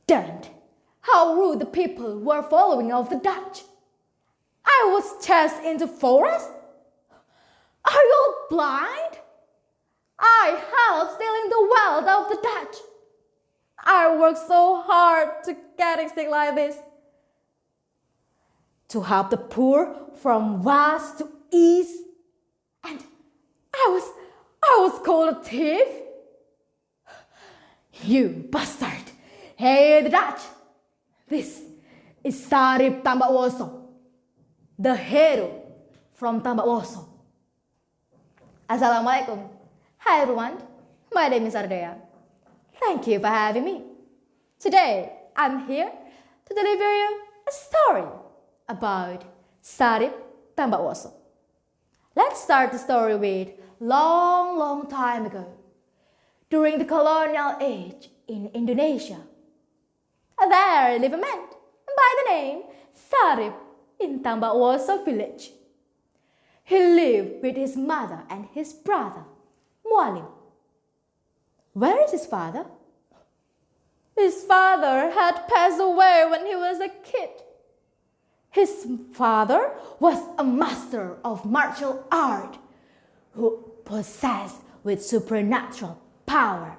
Damned! How rude the people were following of the Dutch! I was chased into forest? Are you all blind? I helped stealing the wealth of the Dutch. I worked so hard to getting sick like this. To help the poor from west to east. And I was called a thief? You bastard! Hey, the Dutch! This is Sarip Tambak Oso, the hero from Tambak Oso. Assalamualaikum. Hi everyone, my name is Ardea. Thank you for having me. Today, I'm here to deliver you a story about Sarip Tambak Oso. Let's start the story with long time ago, during the colonial age in Indonesia. There lived a man by the name Sarip in Tambak Oso village. He lived with his mother and his brother, Mualim. Where is his father? His father had passed away when he was a kid. His father was a master of martial art who possessed with supernatural power.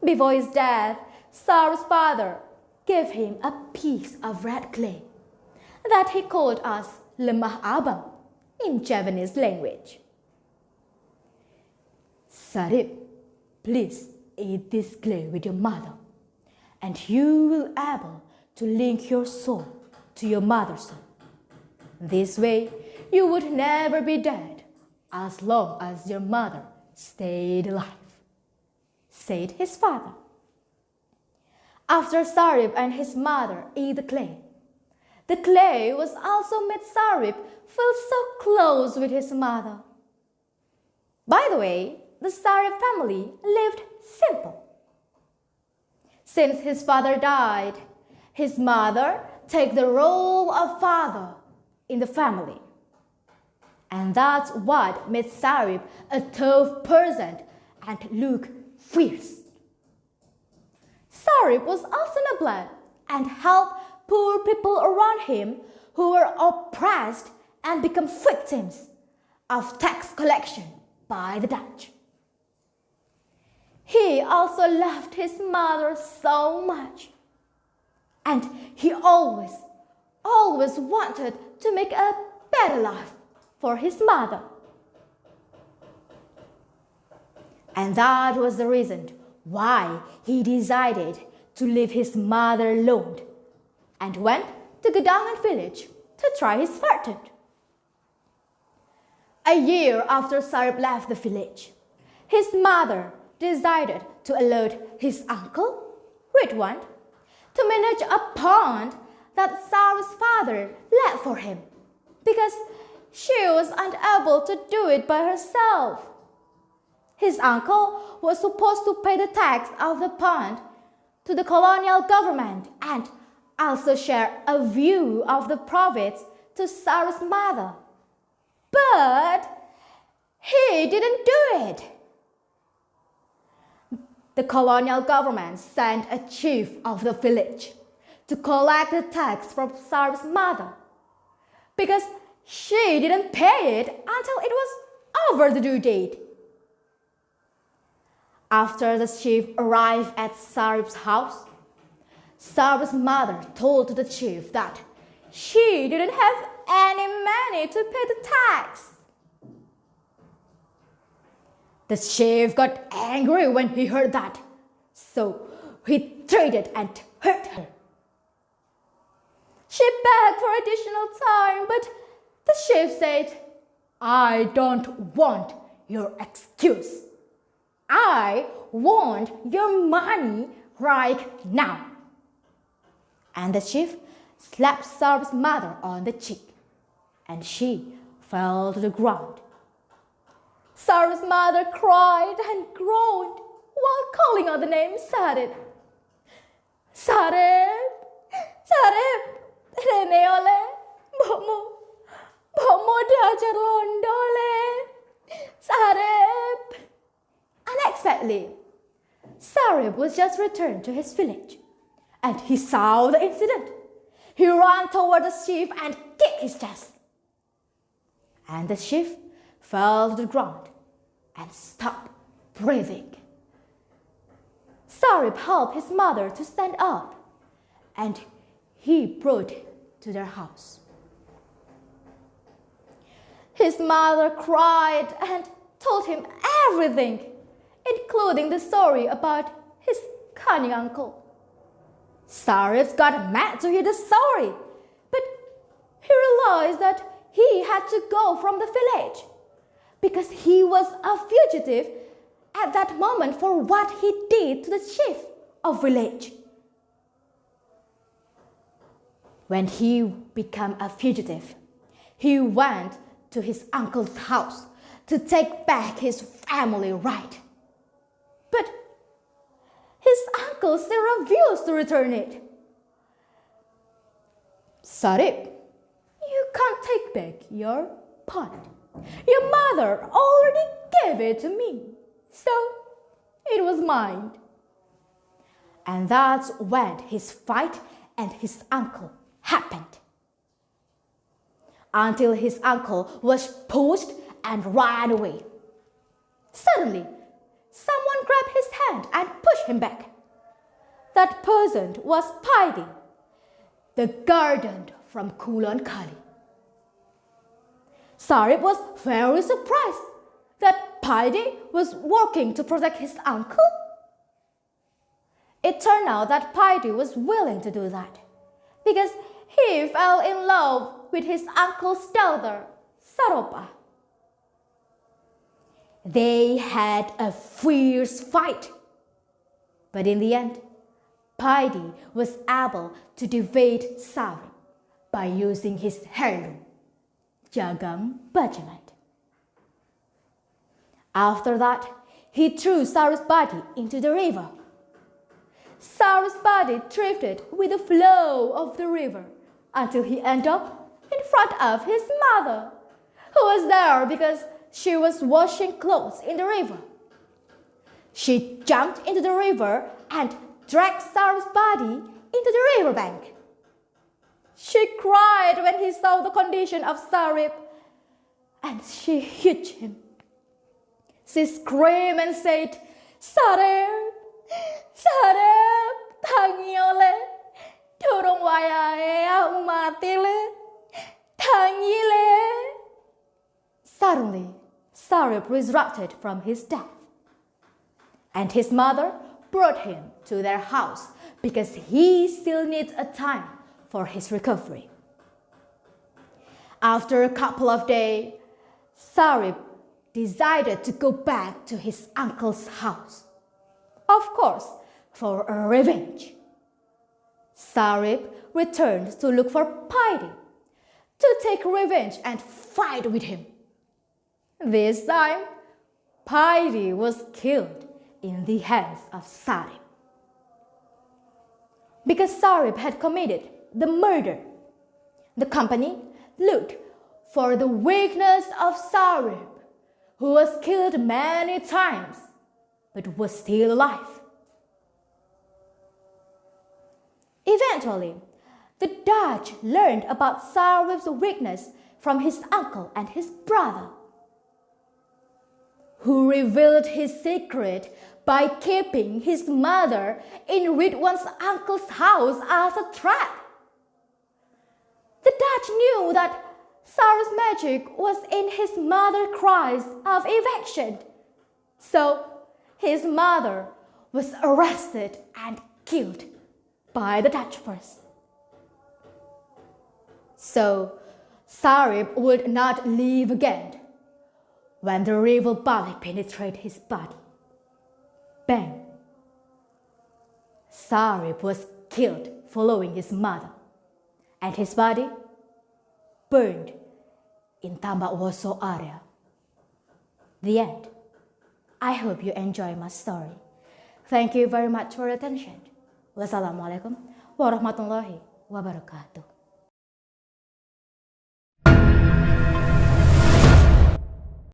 Before his death, Sarip's father gave him a piece of red clay that he called as lemah abang in Javanese language. Sarip, please eat this clay with your mother, and you will be able to link your soul to your mother's soul. This way, you would never be dead as long as your mother stayed alive, said his father. After Sarip and his mother ate the clay was also made Sarip feel so close with his mother. By the way, the Sarip family lived simple. Since his father died, his mother took the role of father in the family. And that's what made Sarip a tough person and look fierce. Sarip was also noble and helped poor people around him who were oppressed and become victims of tax collection by the Dutch. He also loved his mother so much, and he always wanted to make a better life for his mother. And that was the reason why he decided to leave his mother alone and went to Gedangan village to try his fortune. A year after Sarip left the village, his mother decided to allow his uncle, Ridwan, to manage a pond that Sarip's father left for him because she was unable to do it by herself. His uncle was supposed to pay the tax of the pond to the colonial government and also share a view of the profits to Sarip's mother. But he didn't do it. The colonial government sent a chief of the village to collect the tax from Sarip's mother because she didn't pay it until it was over the due date. After the chief arrived at Sarip's house, Sarip's mother told the chief that she didn't have any money to pay the tax. The chief got angry when he heard that, so he threatened and hurt her. She begged for additional time, but the chief said, "I don't want your excuse. I want your money right now." And the chief slapped Sarip's mother on the cheek, and she fell to the ground. Sarip's mother cried and groaned while calling out the name Sarip. "Sarip, Sarip, rene oleh, mbokmu diajar londo le, Sarip." Unexpectedly, Sarip was just returned to his village and he saw the incident. He ran toward the chief and kicked his chest. And the chief fell to the ground and stopped breathing. Sarip helped his mother to stand up, and he brought him to their house. His mother cried and told him everything, including the story about his cunning uncle. Sarip got mad to hear the story, but he realized that he had to go from the village because he was a fugitive at that moment for what he did to the chief of village. When he became a fugitive, he went to his uncle's house to take back his family right. But his uncle still refused to return it. Sarip, you can't take back your pot. Your mother already gave it to me, so it was mine. And that's when his fight and his uncle happened. Until his uncle was pushed and ran away. Suddenly, someone grabbed his hand and pushed him back. That person was Paidi, the guardian from Kulon Kali. Sarip was very surprised that Paidi was working to protect his uncle. It turned out that Paidi was willing to do that because he fell in love with his uncle's daughter, Saropa. They had a fierce fight, but in the end, Paidi was able to defeat Sarip by using his heirloom, Jagang Bajament. After that, he threw Sarip's body into the river. Sarip's body drifted with the flow of the river until he ended up in front of his mother, who was there because she was washing clothes in the river. She jumped into the river and dragged Sarip's body into the riverbank. She cried when he saw the condition of Sarip, and she hit him. She screamed and said, "Sarip, Sarip, tangi ole, dorong wayahe aku mati le, tangi le." Suddenly, Sarip resurrected from his death, and his mother brought him to their house because he still needs a time for his recovery. After a couple of days, Sarip decided to go back to his uncle's house, of course, for a revenge. Sarip returned to look for Paidi, to take revenge and fight with him. This time, Paidi was killed in the hands of Sarip. Because Sarip had committed the murder, the company looked for the weakness of Sarip, who was killed many times but was still alive. Eventually, the Dutch learned about Sarip's weakness from his uncle and his brother, who revealed his secret by keeping his mother in Ridwan's uncle's house as a trap. The Dutch knew that Sarip's magic was in his mother's cries of eviction, so his mother was arrested and killed by the Dutch first. So Sarip would not live again. When the river bullet penetrated his body, bang! Sarip was killed following his mother, and his body burned in Tambak Oso area. The end. I hope you enjoy my story. Thank you very much for your attention. Wassalamualaikum warahmatullahi wabarakatuh.